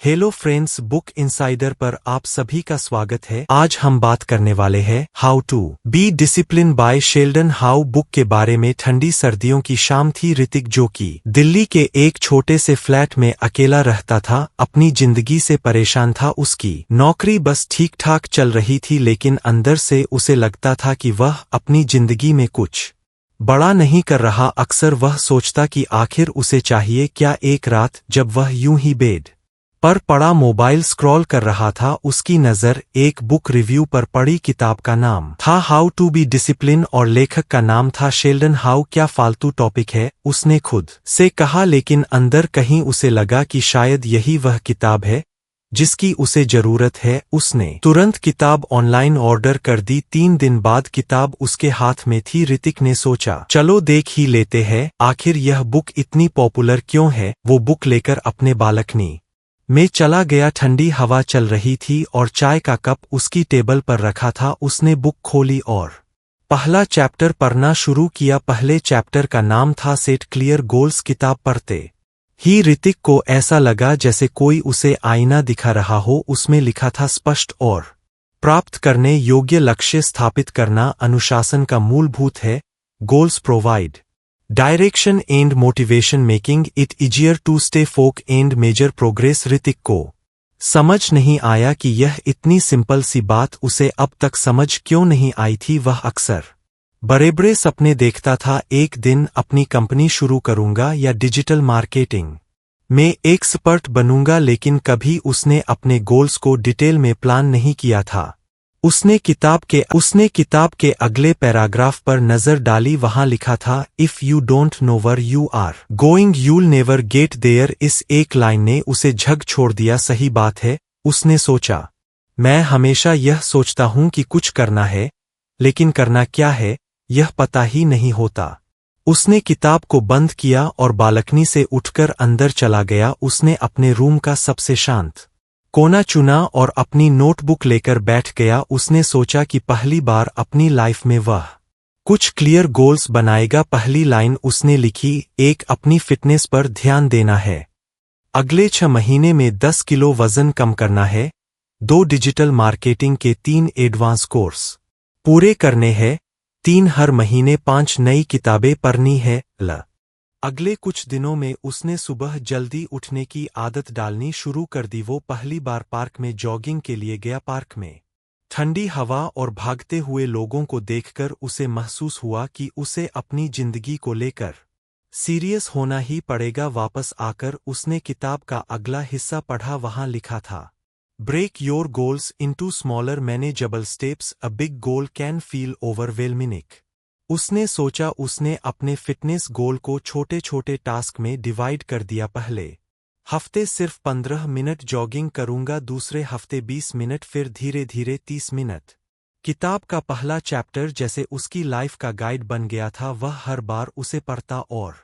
Hello friends, book insider पर आप सभी का स्वागत है। आज हम बात करने वाले हैं how to be discipline by Sheldon how book के बारे में। ठंडी सर्दियों की शाम थी। ऋतिक, जो कि दिल्ली के एक छोटे से फ्लैट में अकेला रहता था, अपनी जिंदगी से परेशान था। उसकी नौकरी बस ठीक ठाक चल रही थी, लेकिन अंदर से उसे लगता था कि वह अपनी जिंदगी में कुछ बड़ा नहीं कर रहा। अक्सर वह सोचता कि आखिर उसे चाहिए क्या। एक रात जब वह यूं ही बेड पर पड़ा मोबाइल स्क्रॉल कर रहा था, उसकी नज़र एक बुक रिव्यू पर पड़ी। किताब का नाम था हाउ टू बी डिसिप्लिन और लेखक का नाम था शेल्डन हाउ। क्या फालतू टॉपिक है, उसने खुद से कहा, लेकिन अंदर कहीं उसे लगा कि शायद यही वह किताब है जिसकी उसे जरूरत है। उसने तुरंत किताब ऑनलाइन ऑर्डर कर दी। 3 दिन बाद किताब उसके हाथ में थी। ऋतिक ने सोचा, चलो देख ही लेते हैं, आखिर यह बुक इतनी पॉपुलर क्यों है। वो बुक लेकर अपने बालकनी में चला गया। ठंडी हवा चल रही थी और चाय का कप उसकी टेबल पर रखा था। उसने बुक खोली और पहला चैप्टर पढ़ना शुरू किया। पहले चैप्टर का नाम था सेट क्लियर गोल्स। किताब पढ़ते ही ऋतिक को ऐसा लगा जैसे कोई उसे आईना दिखा रहा हो। उसमें लिखा था स्पष्ट और प्राप्त करने योग्य लक्ष्य स्थापित करना अनुशासन का मूलभूत है। Goals provide direction and motivation, making it easier to stay focused and measure progress. Hrithik को समझ नहीं आया कि यह इतनी सिंपल सी बात उसे अब तक समझ क्यों नहीं आई थी। वह अक्सर बड़े बड़े सपने देखता था, एक दिन अपनी कंपनी शुरू करूंगा या डिजिटल मार्केटिंग में एक्सपर्ट बनूंगा, लेकिन कभी उसने अपने गोल्स को डिटेल में प्लान नहीं किया था। उसने किताब के अगले पैराग्राफ पर नजर डाली। वहां लिखा था, if you don't know where you are going you'll never get there. इस एक लाइन ने उसे झग छोड़ दिया। सही बात है, उसने सोचा, मैं हमेशा यह सोचता हूं कि कुछ करना है, लेकिन करना क्या है यह पता ही नहीं होता। उसने किताब को बंद किया और बालकनी से उठकर अंदर चला गया। उसने अपने रूम का सबसे शांत कोना चुना और अपनी नोटबुक लेकर बैठ गया। उसने सोचा कि पहली बार अपनी लाइफ में वह कुछ क्लियर गोल्स बनाएगा। पहली लाइन उसने लिखी, एक, अपनी फिटनेस पर ध्यान देना है, अगले 6 महीने में 10 किलो वजन कम करना है, 2 डिजिटल मार्केटिंग के 3 एडवांस कोर्स पूरे करने हैं, 3 हर महीने 5 नई किताबें पढ़नी है। अगले कुछ दिनों में उसने सुबह जल्दी उठने की आदत डालनी शुरू कर दी। वो पहली बार पार्क में जॉगिंग के लिए गया। पार्क में ठंडी हवा और भागते हुए लोगों को देखकर उसे महसूस हुआ कि उसे अपनी जिंदगी को लेकर सीरियस होना ही पड़ेगा। वापस आकर उसने किताब का अगला हिस्सा पढ़ा। वहां लिखा था, break your goals into smaller manageable steps, a big goal can feel overwhelming. उसने सोचा, उसने अपने फिटनेस गोल को छोटे छोटे टास्क में डिवाइड कर दिया। पहले हफ्ते सिर्फ 15 मिनट जॉगिंग करूंगा, दूसरे हफ्ते 20 मिनट, फिर धीरे धीरे 30 मिनट। किताब का पहला चैप्टर जैसे उसकी लाइफ का गाइड बन गया था। वह हर बार उसे पढ़ता और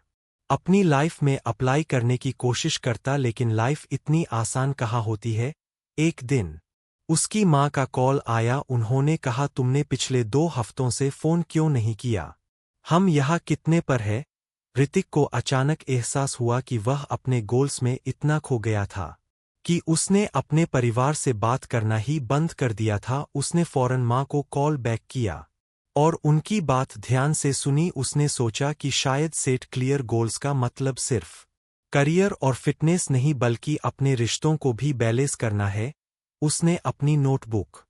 अपनी लाइफ में अप्लाई करने की कोशिश करता, लेकिन लाइफ इतनी आसान कहाँ होती है। एक दिन उसकी माँ का कॉल आया। उन्होंने कहा, तुमने पिछले 2 हफ्तों से फोन क्यों नहीं किया, हम यहाँ कितने पर है। ऋतिक को अचानक एहसास हुआ कि वह अपने गोल्स में इतना खो गया था कि उसने अपने परिवार से बात करना ही बंद कर दिया था। उसने फौरन माँ को कॉल बैक किया और उनकी बात ध्यान से सुनी। उसने सोचा कि शायद सेट क्लियर गोल्स का मतलब सिर्फ करियर और फिटनेस नहीं, बल्कि अपने रिश्तों को भी बैलेंस करना है। उसने अपनी नोटबुक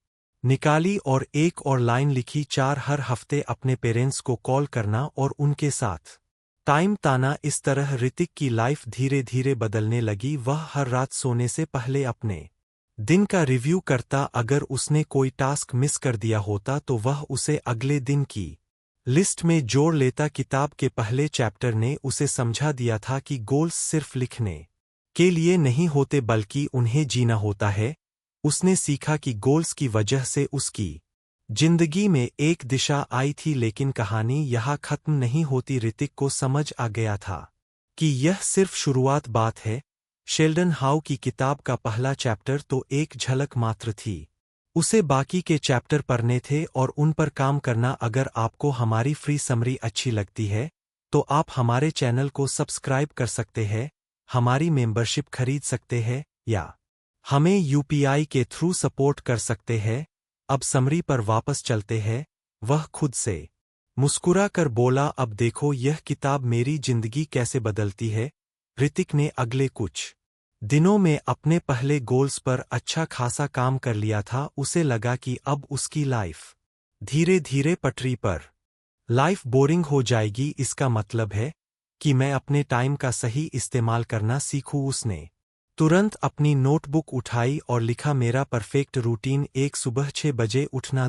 निकाली और एक और लाइन लिखी, 4 हर हफ्ते अपने पेरेंट्स को कॉल करना और उनके साथ टाइम ताना। इस तरह ऋतिक की लाइफ धीरे धीरे बदलने लगी। वह हर रात सोने से पहले अपने दिन का रिव्यू करता। अगर उसने कोई टास्क मिस कर दिया होता तो वह उसे अगले दिन की लिस्ट में जोड़ लेता। किताब के पहले चैप्टर ने उसे समझा दिया था कि गोल्स सिर्फ लिखने के लिए नहीं होते, बल्कि उन्हें जीना होता है। उसने सीखा कि गोल्स की वजह से उसकी जिंदगी में एक दिशा आई थी, लेकिन कहानी यहाँ खत्म नहीं होती। ऋतिक को समझ आ गया था कि यह सिर्फ शुरुआत बात है। शेल्डन हाउ की किताब का पहला चैप्टर तो एक झलक मात्र थी, उसे बाकी के चैप्टर पढ़ने थे और उन पर काम करना। अगर आपको हमारी फ्री समरी अच्छी लगती है तो आप हमारे चैनल को सब्सक्राइब कर सकते हैं, हमारी मेंबरशिप खरीद सकते हैं या हमें यूपीआई के थ्रू सपोर्ट कर सकते हैं। अब समरी पर वापस चलते हैं। वह खुद से मुस्कुरा कर बोला, अब देखो यह किताब मेरी जिंदगी कैसे बदलती है। ऋतिक ने अगले कुछ दिनों में अपने पहले गोल्स पर अच्छा खासा काम कर लिया था। उसे लगा कि अब उसकी लाइफ धीरे धीरे पटरी पर। लाइफ बोरिंग हो जाएगी, इसका मतलब है कि मैं अपने टाइम का सही इस्तेमाल करना सीखूं। उसने तुरंत अपनी नोटबुक उठाई और लिखा, मेरा परफेक्ट रूटीन: एक सुबह 6 बजे उठना,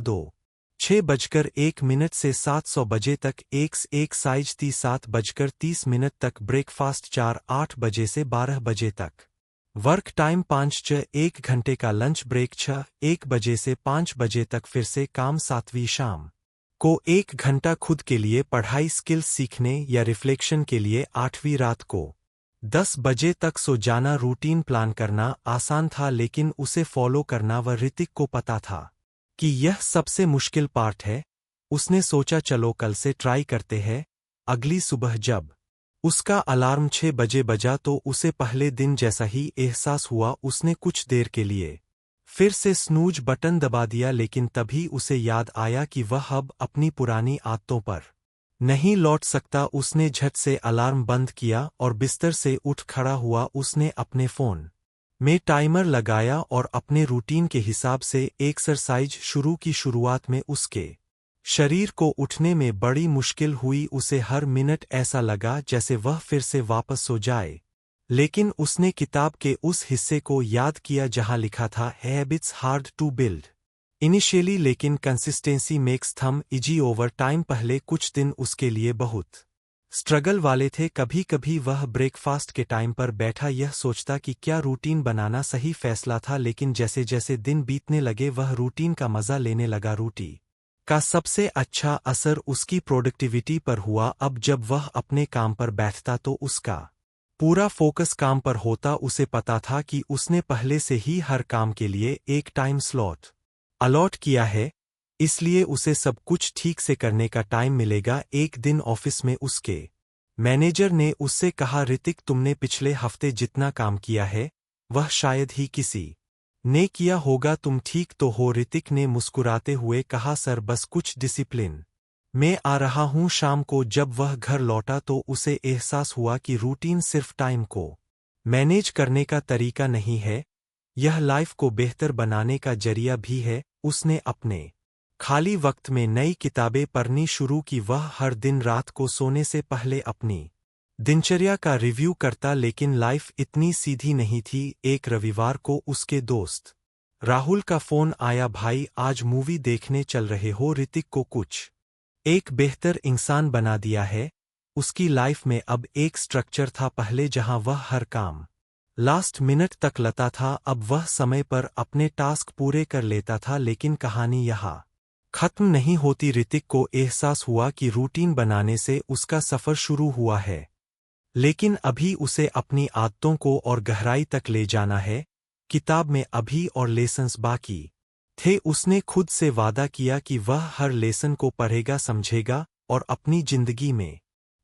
6:01 से 700 बजे तक एक्सरसाइज, 7:30 तक ब्रेकफास्ट, 4-8 बजे से 12 बजे तक वर्क टाइम, 5-1 घंटे का लंच ब्रेक, 6-1 बजे से 5 बजे तक फिर से काम, 7वीं शाम को 1 घंटा खुद के लिए पढ़ाई, स्किल्स सीखने या रिफ्लेक्शन के लिए, 8वीं रात को 10 बजे तक सो जाना। रूटीन प्लान करना आसान था लेकिन उसे फॉलो करना व ऋतिक को पता था कि यह सबसे मुश्किल पार्ट है। उसने सोचा, चलो कल से ट्राई करते हैं। अगली सुबह जब उसका अलार्म 6 बजे बजा तो उसे पहले दिन जैसा ही एहसास हुआ। उसने कुछ देर के लिए फिर से स्नूज बटन दबा दिया, लेकिन तभी उसे याद आया कि वह अब अपनी पुरानी आदतों पर नहीं लौट सकता। उसने झट से अलार्म बंद किया और बिस्तर से उठ खड़ा हुआ। उसने अपने फोन में टाइमर लगाया और अपने रूटीन के हिसाब से एक्सरसाइज शुरू की। शुरुआत में उसके शरीर को उठने में बड़ी मुश्किल हुई। उसे हर मिनट ऐसा लगा जैसे वह फिर से वापस सो जाए। लेकिन उसने किताब के उस हिस्से को याद किया जहां लिखा था, habits hard to build initially लेकिन consistency makes them easy over time. पहले कुछ दिन उसके लिए बहुत स्ट्रगल वाले थे। कभी कभी वह ब्रेकफास्ट के टाइम पर बैठा यह सोचता कि क्या रूटीन बनाना सही फैसला था, लेकिन जैसे जैसे दिन बीतने लगे वह रूटीन का मजा लेने लगा। रूटीन का सबसे अच्छा असर उसकी प्रोडक्टिविटी पर हुआ। अब जब वह अपने काम पर बैठता तो उसका पूरा फोकस काम पर होता। उसे पता था कि उसने पहले से ही हर काम के लिए एक टाइम स्लॉट अलॉट किया है, इसलिए उसे सब कुछ ठीक से करने का टाइम मिलेगा। एक दिन ऑफिस में उसके मैनेजर ने उससे कहा, ऋतिक तुमने पिछले हफ्ते जितना काम किया है वह शायद ही किसी ने किया होगा, तुम ठीक तो हो? ऋतिक ने मुस्कुराते हुए कहा, सर बस कुछ डिसिप्लिन मैं आ रहा हूं। शाम को जब वह घर लौटा तो उसे एहसास हुआ कि रूटीन सिर्फ टाइम को मैनेज करने का तरीका नहीं है, यह लाइफ को बेहतर बनाने का जरिया भी है। उसने अपने खाली वक्त में नई किताबें पढ़नी शुरू की। वह हर दिन रात को सोने से पहले अपनी दिनचर्या का रिव्यू करता, लेकिन लाइफ इतनी सीधी नहीं थी। एक रविवार को उसके दोस्त राहुल का फोन आया, भाई आज मूवी देखने चल रहे हो? ऋतिक को कुछ एक बेहतर इंसान बना दिया है। उसकी लाइफ में अब एक स्ट्रक्चर था। पहले जहां वह हर काम लास्ट मिनट तक लता था, अब वह समय पर अपने टास्क पूरे कर लेता था। लेकिन कहानी यहां खत्म नहीं होती। ऋतिक को एहसास हुआ कि रूटीन बनाने से उसका सफर शुरू हुआ है, लेकिन अभी उसे अपनी आदतों को और गहराई तक ले जाना है। किताब में अभी और लेसन्स बाकी थे। उसने खुद से वादा किया कि वह हर लेसन को पढ़ेगा, समझेगा और अपनी जिंदगी में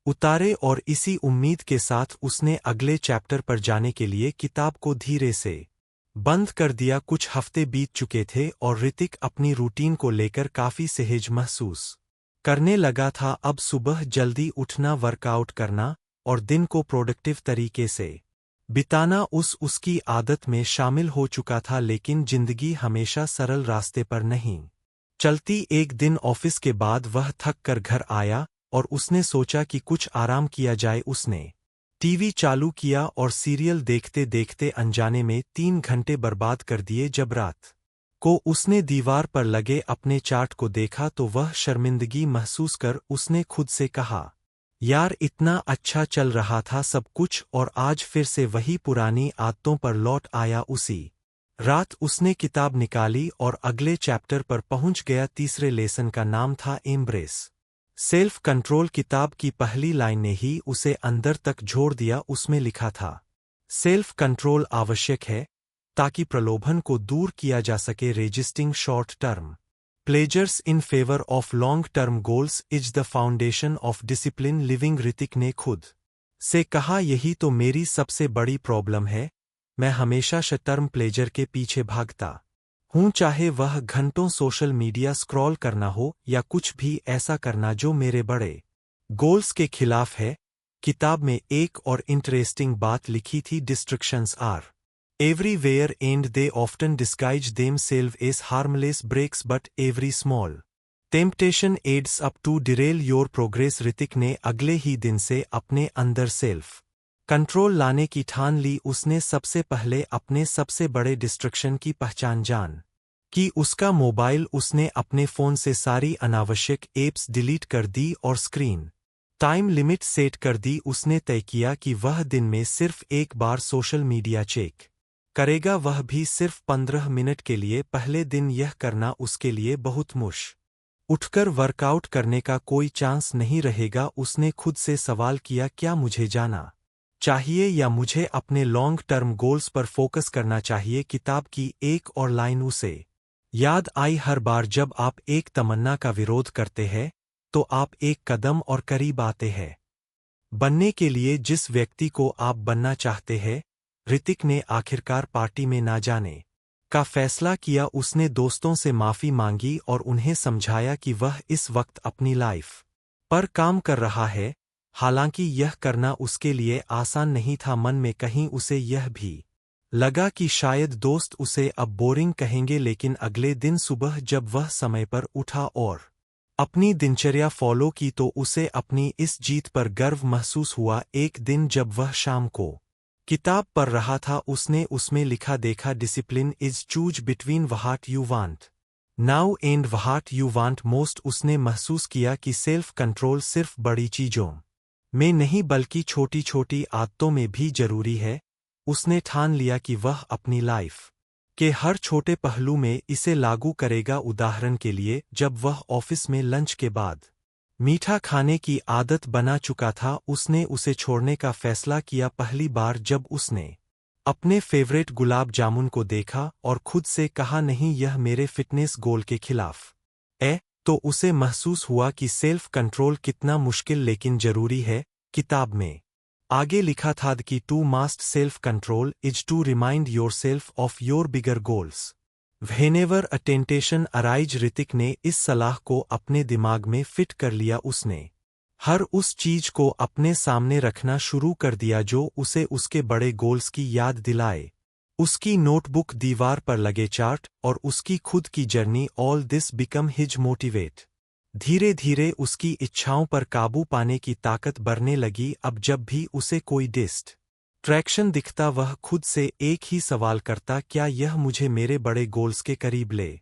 उतारे। और इसी उम्मीद के साथ उसने अगले चैप्टर पर जाने के लिए किताब को धीरे से बंद कर दिया। कुछ हफ्ते बीत चुके थे और ऋतिक अपनी रूटीन को लेकर काफी सहज महसूस करने लगा था। अब सुबह जल्दी उठना, वर्कआउट करना और दिन को प्रोडक्टिव तरीके से बिताना उसकी आदत में शामिल हो चुका था। लेकिन जिंदगी हमेशा सरल रास्ते पर नहीं चलती। एक दिन ऑफिस के बाद वह थक कर घर आया और उसने सोचा कि कुछ आराम किया जाए। उसने टीवी चालू किया और सीरियल देखते देखते अनजाने में 3 घंटे बर्बाद कर दिए। जब रात को उसने दीवार पर लगे अपने चार्ट को देखा तो वह शर्मिंदगी महसूस कर उसने खुद से कहा, यार इतना अच्छा चल रहा था सब कुछ और आज फिर से वही पुरानी आदतों पर लौट आया। उसी रात उसने किताब निकाली और अगले चैप्टर पर पहुंच गया। तीसरे लेसन का नाम था एम्ब्रेस सेल्फ कंट्रोल। किताब की पहली लाइन ने ही उसे अंदर तक झोड़ दिया। उसमें लिखा था, सेल्फ कंट्रोल आवश्यक है ताकि प्रलोभन को दूर किया जा सके। Resisting short term pleasures in favour of long term goals is the foundation of discipline living. Hrithik ने खुद से कहा, यही तो मेरी सबसे बड़ी प्रॉब्लम है। मैं हमेशा शॉर्ट टर्म प्लेजर के पीछे भागता हूँ, चाहे वह घंटों सोशल मीडिया स्क्रॉल करना हो या कुछ भी ऐसा करना जो मेरे बड़े गोल्स के खिलाफ है। किताब में एक और इंटरेस्टिंग बात लिखी थी, distractions are everywhere and they often disguise themselves as harmless breaks, but every small temptation adds up to derail your progress. Hrithik ने अगले ही दिन से अपने अंदर सेल्फ कंट्रोल लाने की ठान ली। उसने सबसे पहले अपने सबसे बड़े डिस्ट्रैक्शन की पहचान जान कि उसका मोबाइल। उसने अपने फोन से सारी अनावश्यक एप्स डिलीट कर दी और स्क्रीन टाइम लिमिट सेट कर दी। उसने तय किया कि वह दिन में सिर्फ एक बार सोशल मीडिया चेक करेगा, वह भी सिर्फ 15 मिनट के लिए। पहले दिन यह करना उसके लिए बहुत उठकर वर्कआउट करने का कोई चांस नहीं रहेगा। उसने खुद से सवाल किया, क्या मुझे जाना चाहिए या मुझे अपने लॉन्ग टर्म गोल्स पर फोकस करना चाहिए। किताब की एक और लाइन उसे याद आई, हर बार जब आप एक तमन्ना का विरोध करते हैं तो आप एक कदम और करीब आते हैं बनने के लिए जिस व्यक्ति को आप बनना चाहते हैं। ऋतिक ने आखिरकार पार्टी में ना जाने का फैसला किया। उसने दोस्तों से माफी मांगी और उन्हें समझाया कि वह इस वक्त अपनी लाइफ पर काम कर रहा है। हालांकि यह करना उसके लिए आसान नहीं था। मन में कहीं उसे यह भी लगा कि शायद दोस्त उसे अब बोरिंग कहेंगे, लेकिन अगले दिन सुबह जब वह समय पर उठा और अपनी दिनचर्या फॉलो की तो उसे अपनी इस जीत पर गर्व महसूस हुआ। एक दिन जब वह शाम को किताब पढ़ रहा था, उसने उसमें लिखा देखा, discipline is choose between what you want now and what you want most. उसने महसूस किया कि सेल्फ कंट्रोल सिर्फ बड़ी चीजों में नहीं बल्कि छोटी छोटी आदतों में भी जरूरी है। उसने ठान लिया कि वह अपनी लाइफ के हर छोटे पहलू में इसे लागू करेगा। उदाहरण के लिए, जब वह ऑफिस में लंच के बाद मीठा खाने की आदत बना चुका था, उसने उसे छोड़ने का फैसला किया। पहली बार जब उसने अपने फेवरेट गुलाब जामुन को देखा और खुद से कहा, नहीं यह मेरे फिटनेस गोल के खिलाफ है, तो उसे महसूस हुआ कि सेल्फ कंट्रोल कितना मुश्किल लेकिन जरूरी है। किताब में आगे लिखा था कि to master self control is to remind yourself of your bigger goals whenever a temptation arise. Hrithik ने इस सलाह को अपने दिमाग में फिट कर लिया। उसने हर उस चीज को अपने सामने रखना शुरू कर दिया जो उसे उसके बड़े गोल्स की याद दिलाए। उसकी नोटबुक, दीवार पर लगे चार्ट और उसकी खुद की journey, all this become his motivate. धीरे धीरे उसकी इच्छाओं पर काबू पाने की ताकत बढ़ने लगी। अब जब भी उसे कोई डिस्ट्रैक्शन दिखता, वह खुद से एक ही सवाल करता, क्या यह मुझे मेरे बड़े गोल्स के करीब ले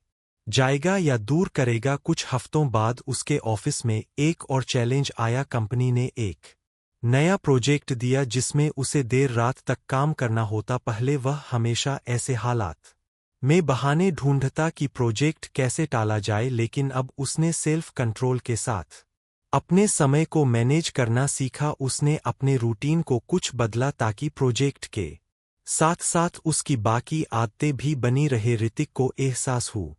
जाएगा या दूर करेगा। कुछ हफ्तों बाद उसके ऑफिस में एक और चैलेंज आया। कंपनी ने एक नया प्रोजेक्ट दिया जिसमें उसे देर रात तक काम करना होता। पहले वह हमेशा ऐसे हालात में बहाने ढूंढता कि प्रोजेक्ट कैसे टाला जाए, लेकिन अब उसने सेल्फ कंट्रोल के साथ अपने समय को मैनेज करना सीखा। उसने अपने रूटीन को कुछ बदला ताकि प्रोजेक्ट के साथ साथ उसकी बाकी आदतें भी बनी रहे। ऋतिक को एहसास हुआ